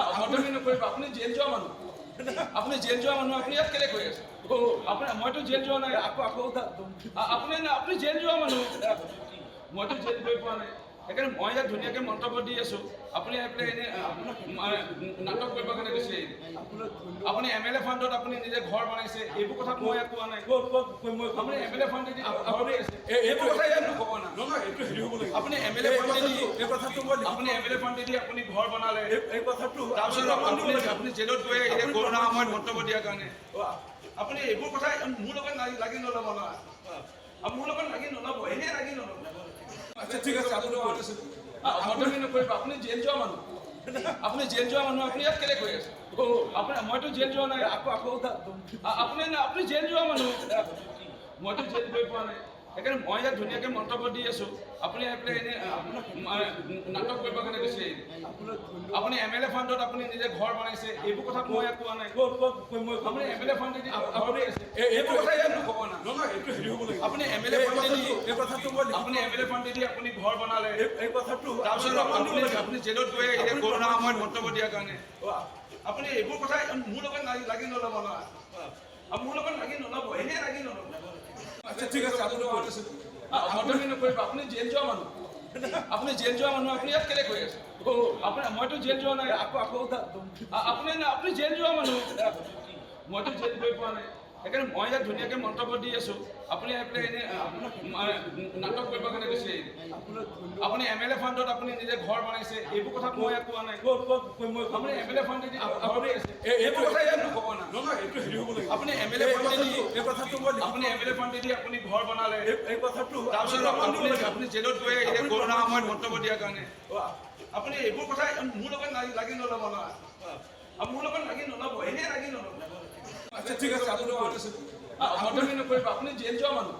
অভদ্ৰামি নকৰিব আপুনি জেল যোৱা মানুহ আপুনি জেল যোৱা মানুহ আপুনি ইয়াত কেলে কৰি আছে আপুনি মইতো জেল যোৱা নাই আপুনি জেল যোৱা মানুহ মইতো জেল গৈ পোৱা নাই সেইকাৰণে মই ইয়াত ধুনীয়াকৈ মন্তব্য দি আছোঁ আপুনি এনে নাটক কৰিব কাৰণে গৈছে আপুনি MLA ফাণ্ডত আপুনি নিজে ঘৰ বনাইছে এইবোৰ কথা মই ইয়াত কোৱা নাই আপুনি MLA ফাণ্ডেদি এইবোৰ কথা ইয়াত নক'ব না আপুনি MLA ফাণ্ডেদি আপুনি MLA ফাণ্ডেদি আপুনি ঘৰ বনালে এই কথাটো তাৰপিছত আপুনি জেলত গৈ কৰোণা সময়ত মন্তব্য দিয়াৰ কাৰণে আপুনি এইবোৰ কথা মোৰ লগত লাগি নল'ব নহয় মোৰ লগত লাগি নল'ব এনেই লাগি নল'ব আচ্ছা ঠিক আছে অভদ্ৰামি নকৰিব আপুনি জেল যোৱা মানুহ আপুনি জেল যোৱা মানুহ আপুনি ইয়াত কেলে কৰি আছে মইতো জেল যোৱা নাই আপুনি জেল যোৱা মানুহ মইতো জেল গৈ পোৱা নাই সেইকাৰণে মই ইয়াত ধুনীয়াকৈ মন্তব্য দি আছোঁ আপুনি এনে নাটক কৰিব কাৰণে গৈছে আপুনি MLA ফাণ্ডত আপুনি নিজে ঘৰ বনাইছে এইবোৰ কথা মই ইয়াত কোৱা নাই আপুনি MLA ফাণ্ডেদি এইবোৰ কথা ইয়াত নক'ব না আপুনি MLA ফাণ্ডেদি আপুনি MLA ফাণ্ডেদি আপুনি ঘৰ বনালে এই কথাটো তাৰপিছত আপুনি জেলত গৈ কৰোণা সময়ত মন্তব্য দিয়াৰ কাৰণে আপুনি এইবোৰ কথা মোৰ লগত লাগি নল'ব নহয় মোৰ লগত লাগি নল'ব এনেই লাগি নল'ব আচ্ছা ঠিক আছে অভদ্ৰামি নকৰিব আপুনি জেল যোৱা মানুহ আপুনি জেল যোৱা মানুহ আপুনি ইয়াত কেলে কৰি আছে মইতো জেল যোৱা নাই আপুনি জেল যোৱা মানুহ মইতো জেল গৈ পোৱা নাই সেইকাৰণে মই ইয়াত ধুনীয়াকৈ মন্তব্য দি আছোঁ আপুনি এনে নাটক কৰিব কাৰণে গৈছে আপুনি MLA ফাণ্ডত আপুনি নিজে ঘৰ বনাইছে এইবোৰ কথা মই ইয়াত কোৱা নাই আপুনি MLA ফাণ্ডেদি এইবোৰ কথা ইয়াত নক'ব না আপুনি MLA ফাণ্ডেদি আপুনি MLA ফাণ্ডেদি আপুনি ঘৰ বনালে এই কথাটো তাৰপিছত আপুনি জেলত গৈ কৰোণা সময়ত মন্তব্য দিয়াৰ কাৰণে আপুনি এইবোৰ কথা মোৰ লগত লাগি নল'ব নহয় মোৰ লগত লাগি নল'ব এনেই লাগি নল'ব আচ্ছা ঠিক আছে অভদ্ৰামি নকৰিব আপুনি জেল যোৱা মানুহ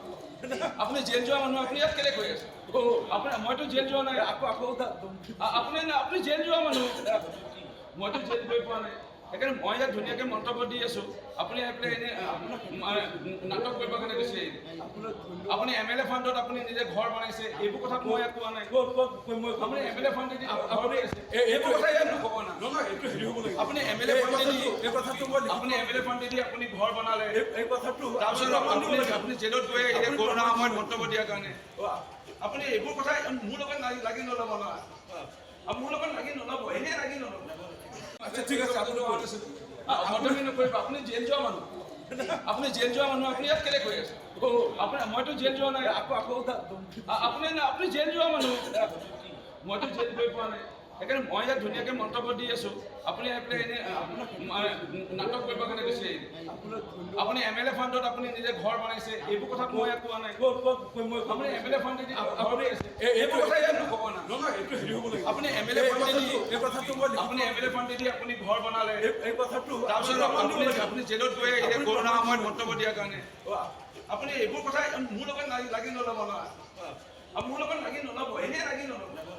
আপুনি জেল যোৱা মানুহ আপুনি ইয়াত কেলে কৰি আছে মইতো জেল যোৱা নাই আপুনি জেল যোৱা মানুহ মইতো জেল গৈ পোৱা নাই সেইকাৰণে মই ইয়াত ধুনীয়াকৈ মন্তব্য দি আছোঁ আপুনি এনে নাটক কৰিব কাৰণে গৈছে আপুনি MLA ফাণ্ডত আপুনি নিজে ঘৰ বনাইছে এইবোৰ কথা মই ইয়াত কোৱা নাই আপুনি MLA ফাণ্ডেদি এইবোৰ কথা ইয়াত নক'ব না আপুনি MLA ফাণ্ডেদি আপুনি MLA ফাণ্ডেদি আপুনি ঘৰ বনালে এই কথাটো তাৰপিছত আপুনি জেলত গৈ কৰোণা সময়ত মন্তব্য দিয়াৰ কাৰণে আপুনি এইবোৰ কথা মোৰ লগত লাগি নল'ব নহয় মোৰ লগত লাগি নল'ব এনেই লাগি নল'ব আচ্ছা ঠিক আছে অভদ্ৰামি নকৰিব আপুনি জেল যোৱা মানুহ আপুনি জেল যোৱা মানুহ আপুনি ইয়াত কেলে কৰি আছে মইতো জেল যোৱা নাই আপুনি জেল যোৱা মানুহ মইতো জেল গৈ পোৱা নাই সেইকাৰণে মই ইয়াত ধুনীয়াকৈ মন্তব্য দি আছোঁ আপুনি এনে নাটক কৰিব কাৰণে গৈছে আপুনি MLA ফাণ্ডত আপুনি নিজে ঘৰ বনাইছে এইবোৰ কথা মই ইয়াত কোৱা নাই আপুনি MLA ফাণ্ডেদি এইবোৰ কথা ইয়াত নক'ব না আপুনি MLA ফাণ্ডেদি আপুনি MLA ফাণ্ডেদি আপুনি ঘৰ বনালে এই কথাটো তাৰপিছত আপুনি জেলত গৈ কৰোণা সময়ত মন্তব্য দিয়াৰ কাৰণে আপুনি এইবোৰ কথা মোৰ লগত লাগি নল'ব নহয় মোৰ লগত লাগি নল'ব এনেই লাগি নল'ব